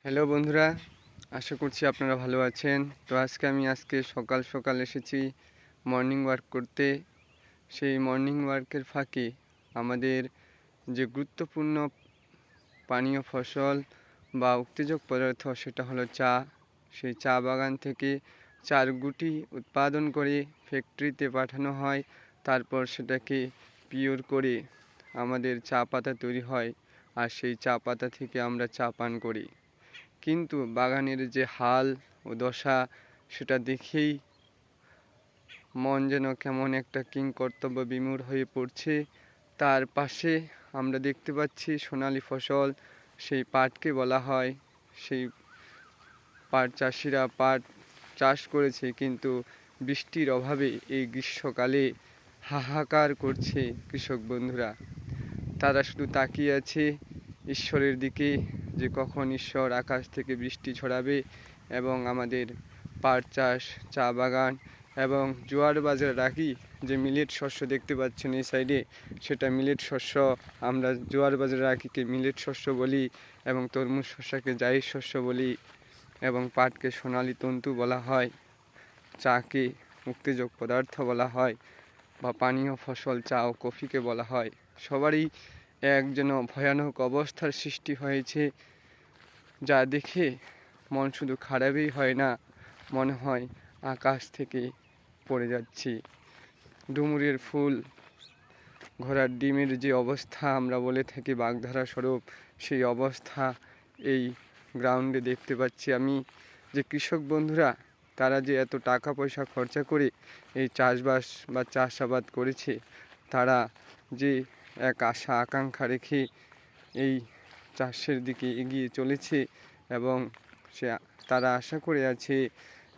Hello বন্ধুরা, আশা করছি আপনারা ভালো আছেন। তো আজকে সকাল সকাল এসেছি মর্নিং ওয়াক করতে। সেই মর্নিং ওয়ার্কের ফাঁকে আমাদের যে গুরুত্বপূর্ণ পানীয় ফসল বা উত্তেজক পদার্থ সেটা হলো চা। সেই চা বাগান থেকে চার গুটি উৎপাদন করে ফ্যাক্টরিতে পাঠানো হয়। তারপর সেটাকে পিওর করে আমাদের চা পাতা তৈরি হয়, আর সেই চা পাতা থেকে আমরা চা পান করি। কিন্তু বাগানের যে হাল ও দশা সেটা দেখেই মন যেন কেমন একটা কিংকর্তব্য বিমূঢ় হয়ে পড়ছে। তার পাশে আমরা দেখতে পাচ্ছি সোনালী ফসল, সেই পাটকে বলা হয়। সেই পাট চাষিরা পাট চাষ করেছে, কিন্তু বৃষ্টির অভাবে এই গ্রীষ্মকালে হাহাকার করছে কৃষক বন্ধুরা। তারা শুধু তাকিয়ে আছে ঈশ্বরের দিকে, যে কখন ঈশ্বর আকাশ থেকে বৃষ্টি ছড়াবে এবং আমাদের পাট চাষ, চা বাগান এবং জোয়ার বাজরা রাখি যে মিলেট শস্য দেখতে পাচ্ছেন এই সাইডে, সেটা মিলেট শস্য। আমরা জোয়ার বাজরা রাখিকে মিলেট শস্য বলি এবং তরমুজ শস্যকে জায়িদ শস্য বলি এবং পাটকে সোনালী তন্তু বলা হয়, চাকে উত্তেজক পদার্থ বলা হয় বা পানীয় ফসল চা ও কফিকে বলা হয়। সবারই এক যেন ভয়ানক অবস্থার সৃষ্টি হয়েছে, যা দেখে মন শুধু খারাপই হয় না, মনে হয় আকাশ থেকে পড়ে যাচ্ছি। ডুমুরের ফুল, ঘোড়ার ডিমের যে অবস্থা আমরা বলে থাকি বাগধারা স্বরূপ, সেই অবস্থা এই গ্রাউন্ডে দেখতে পাচ্ছি আমি। যে কৃষক বন্ধুরা তারা যে এত টাকা পয়সা খরচা করে এই চাষবাস বা চাষাবাদ করেছে, তারা যে এক আশা আকাঙ্ক্ষা রেখে এই চাষের দিকে এগিয়ে চলেছে এবং সে তারা আশা করে আছে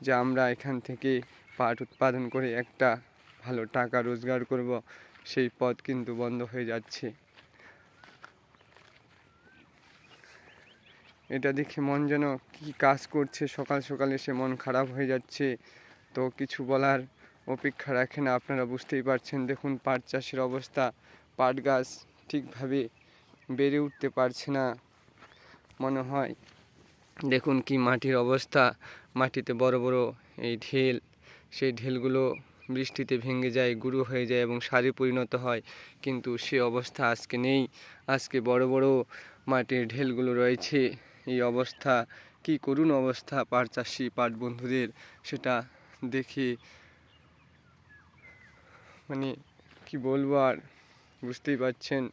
যে আমরা এখান থেকে পাট উৎপাদন করে একটা ভালো টাকা রোজগার করব, সেই পথ কিন্তু বন্ধ হয়ে যাচ্ছে। এটা দেখে মন যেন কি কাজ করছে, সকাল সকাল এসে মন খারাপ হয়ে যাচ্ছে। তো কিছু বলার অপেক্ষা রাখে না, আপনারা বুঝতেই পারছেন। দেখুন পাট চাষের অবস্থা, পাট গাছ ঠিকভাবে বেড়ে উঠতে পারছে না মনে হয়। দেখুন কি মাটির অবস্থা, মাটিতে বড় বড় এই ঢেল, সেই ঢেলগুলো বৃষ্টিতে ভেঙে যায়, গুঁড়ো হয়ে যায় এবং সারে পরিণত হয়, কিন্তু সে অবস্থা আজকে নেই। আজকে বড় বড় মাটির ঢেলগুলো রয়েছে। এই অবস্থা, কি করুণ অবস্থা পাট চাষি পাট বন্ধুদের, সেটা দেখে মানে কি বলবো আর, বুঝতেই পারছেন।